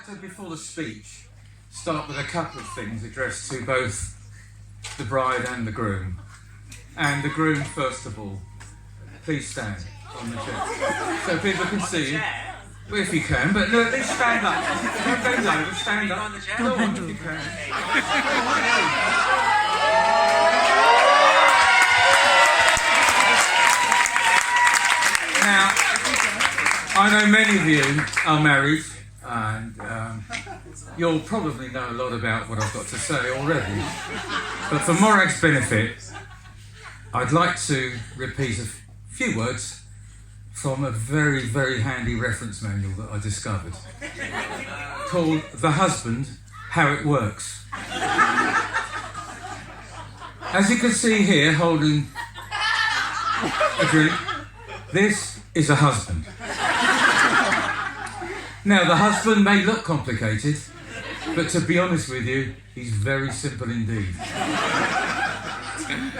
to, before the speech, start with a couple of things addressed to both the bride and the groom. And the groom, first of all, please stand on the chair so people can see you. Well, if you can, but no, at least stand up. Don't bend over, stand up. Go on if you can. Now, I know many of you are married, and you'll probably know a lot about what I've got to say already. But for Morag's benefit, I'd like to repeat a few words from a very, very handy reference manual that I discovered called The Husband, How It Works. As you can see here, holding a drink, this is a husband. Now, the husband may look complicated, but to be honest with you, he's very simple indeed.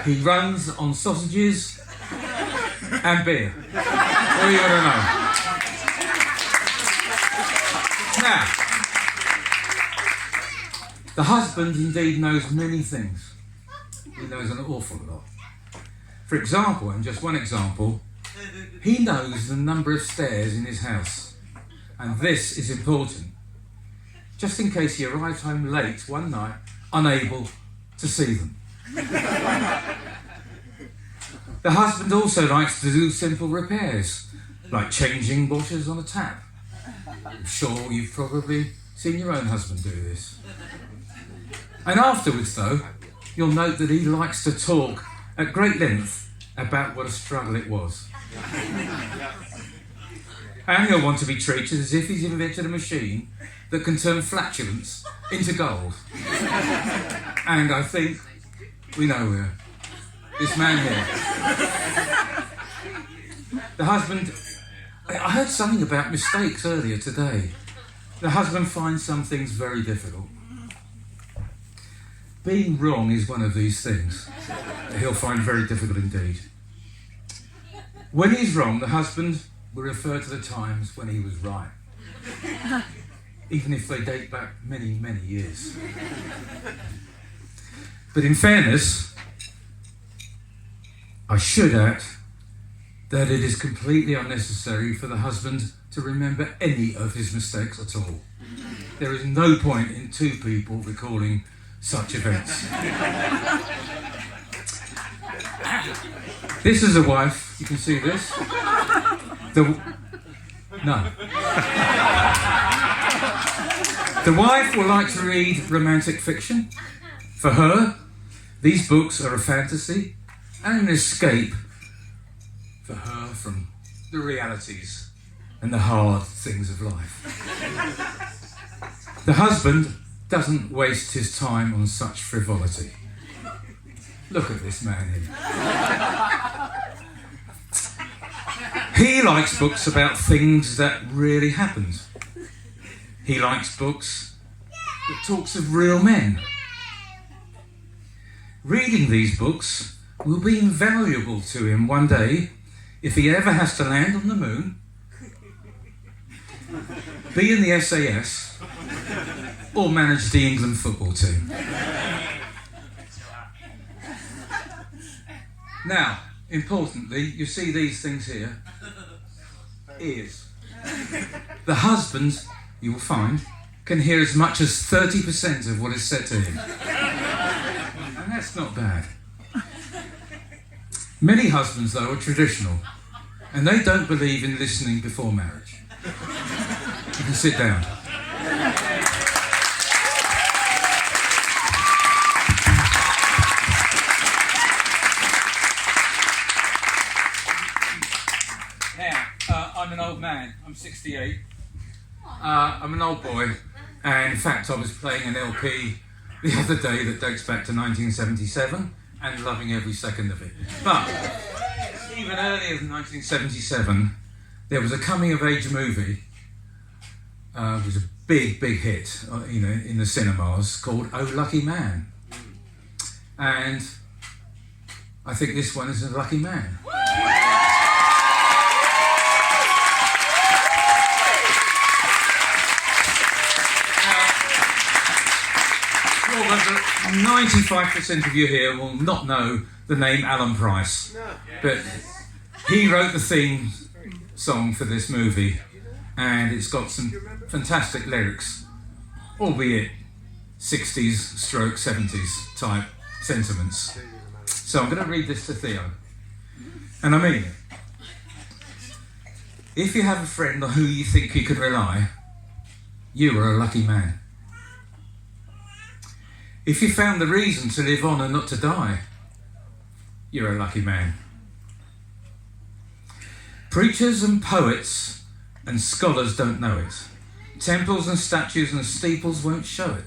He runs on sausages and beer. All you gotta know. Now, the husband indeed knows many things. He knows an awful lot. For example, and just one example, he knows the number of stairs in his house. And this is important, just in case he arrives home late one night, unable to see them. The husband also likes to do simple repairs, like changing washers on a tap. I'm sure you've probably seen your own husband do this. And afterwards, though, you'll note that he likes to talk at great length about what a struggle it was. And he'll want to be treated as if he's invented a machine that can turn flatulence into gold. And I think we know where. This man here. The husband, I heard something about mistakes earlier today. The husband finds some things very difficult. Being wrong is one of these things that he'll find very difficult indeed. When he's wrong, the husband will refer to the times when he was right, even if they date back many, many years. But in fairness, I should add that it is completely unnecessary for the husband to remember any of his mistakes at all. There is no point in two people recalling such events. This is a wife, you can see this. No. The wife will like to read romantic fiction. For her, these books are a fantasy and an escape for her from the realities and the hard things of life. The husband doesn't waste his time on such frivolity. Look at this man here. He likes books about things that really happened. He likes books that talks of real men. Reading these books will be invaluable to him one day if he ever has to land on the moon, be in the SAS, or manage the England football team. Now, importantly, you see these things here. Ears. The husband, you will find, can hear as much as 30% of what is said to him. And that's not bad. Many husbands, though, are traditional, and they don't believe in listening before marriage. You can sit down. Now, I'm an old man. I'm 68. I'm an old boy, and in fact, I was playing an LP the other day that dates back to 1977, and loving every second of it. But even earlier than 1977, there was a coming-of-age movie. It was a big, big hit, in the cinemas, called Oh Lucky Man. And I think this one is a lucky man. Well, 95% of you here will not know the name Alan Price, but he wrote the theme song for this movie, and it's got some fantastic lyrics, albeit 60s stroke 70s type sentiments. So I'm going to read this to Theo, and I mean it. If you have a friend on who you think you can rely, you are a lucky man. If you found the reason to live on and not to die, you're a lucky man. Preachers and poets and scholars don't know it. Temples and statues and steeples won't show it.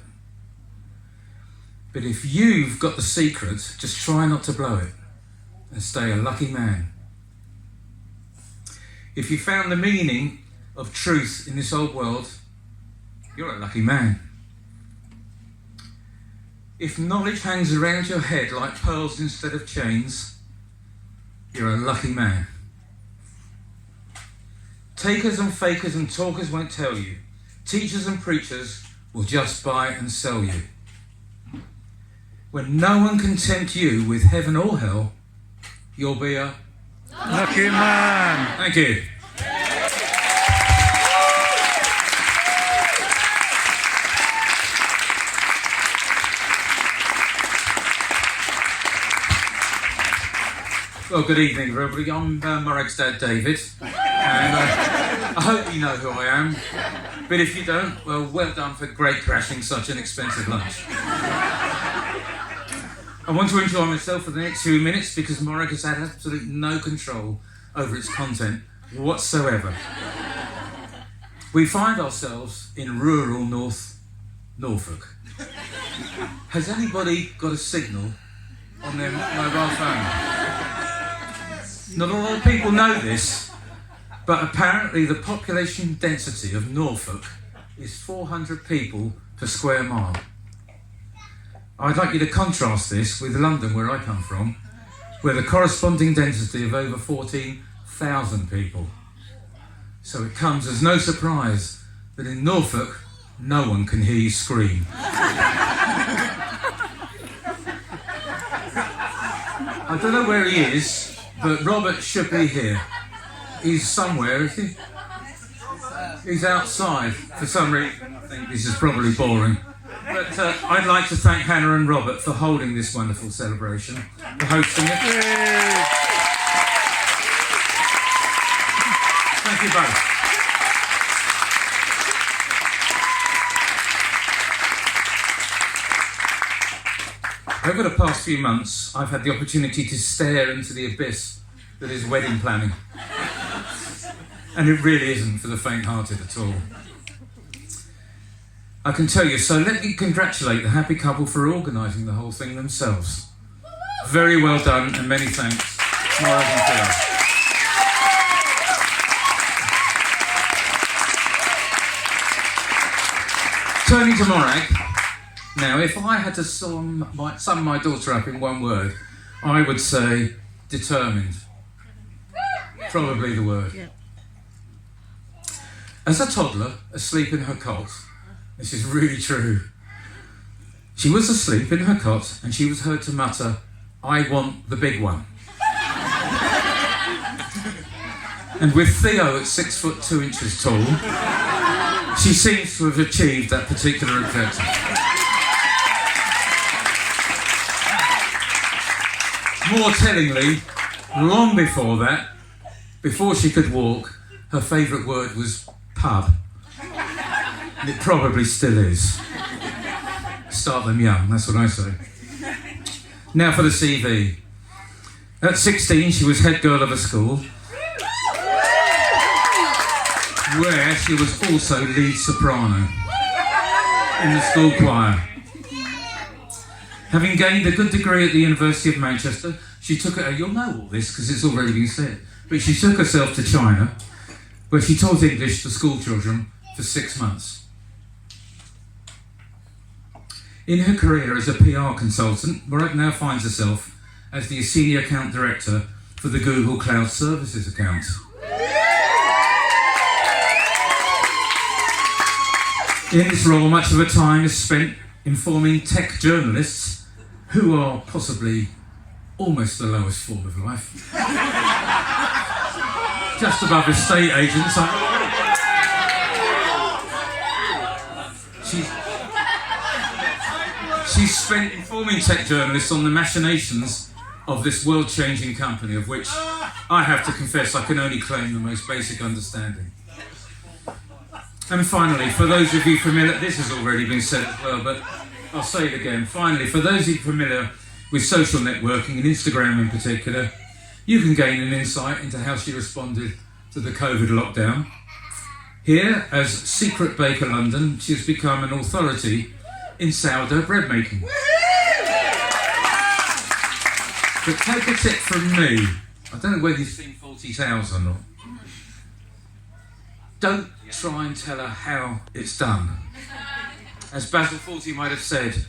But if you've got the secret, just try not to blow it and stay a lucky man. If you found the meaning of truth in this old world, you're a lucky man. If knowledge hangs around your head like pearls instead of chains, you're a lucky man. Takers and fakers and talkers won't tell you. Teachers and preachers will just buy and sell you. When no one can tempt you with heaven or hell, you'll be a lucky man. Thank you. Well, good evening, everybody. I'm Morag's dad, David, and I hope you know who I am. But if you don't, well done for great crashing such an expensive lunch. I want to enjoy myself for the next few minutes because Morag has had absolutely no control over its content whatsoever. We find ourselves in rural Norfolk. Has anybody got a signal on their mobile phone? Not a lot of people know this, but apparently the population density of Norfolk is 400 people per square mile. I'd like you to contrast this with London, where I come from, where the corresponding density of over 14,000 people. So it comes as no surprise that in Norfolk, no one can hear you scream. I don't know where he is, but Robert should be here. He's somewhere, is he? He's outside for some reason. I think this is probably boring. But I'd like to thank Hannah and Robert for holding this wonderful celebration, for hosting it. Yay. Thank you both. Over the past few months, I've had the opportunity to stare into the abyss that is wedding planning. And it really isn't for the faint-hearted at all. I can tell you, so let me congratulate the happy couple for organising the whole thing themselves. Very well done, and many thanks, Morag and Theo. Turning to Morag, now if I had to sum my daughter up in one word, I would say determined. Probably the word. Yeah. As a toddler, asleep in her cot, this is really true. She was asleep in her cot and she was heard to mutter, "I want the big one." And with Theo at 6'2" tall, she seems to have achieved that particular objective. More tellingly, long before that, before she could walk, her favourite word was pub. And it probably still is. Start them young, that's what I say. Now for the CV. At 16, she was head girl of a school, where she was also lead soprano in the school choir. Having gained a good degree at the University of Manchester, she took it, you'll know all this because it's already been said, but she took herself to China, where she taught English to school children for 6 months. In her career as a PR consultant, Morag now finds herself as the Senior Account Director for the Google Cloud Services account. In this role, much of her time is spent informing tech journalists, who are possibly almost the lowest form of life, just above estate agents. She's spent informing tech journalists on the machinations of this world-changing company, of which I have to confess I can only claim the most basic understanding. And finally, for those of you familiar, this has already been said as well, but I'll say it again. Finally, for those of you familiar with social networking, and Instagram in particular, you can gain an insight into how she responded to the COVID lockdown. Here, as Secret Baker London, she has become an authority in sourdough bread making. But take a tip from me. I don't know whether you've seen Fawlty Towers or not. Don't try and tell her how it's done. As Basil Fawlty might have said,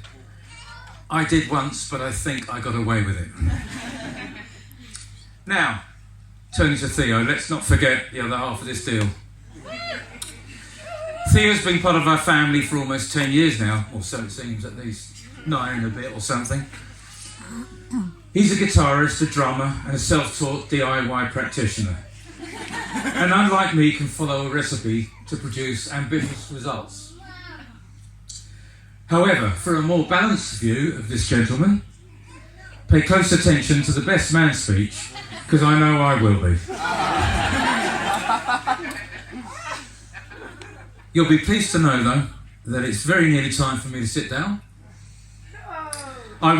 I did once, but I think I got away with it. Now, turning to Theo, let's not forget the other half of this deal. Theo's been part of our family for almost 10 years now, or so it seems, at least 9 and a bit or something. He's a guitarist, a drummer, and a self-taught DIY practitioner. And unlike me, can follow a recipe to produce ambitious results. However, for a more balanced view of this gentleman, pay close attention to the best man speech, because I know I will be. You'll be pleased to know, though, that it's very nearly time for me to sit down. I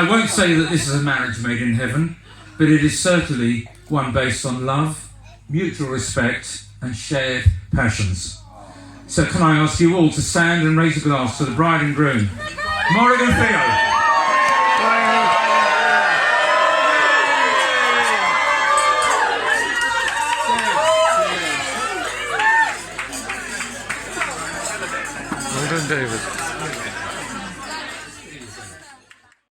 won't say that this is a marriage made in heaven, but it is certainly one based on love, mutual respect, and shared passions. So can I ask you all to stand and raise a glass to the bride and groom, Morag and Theo. Well done, David.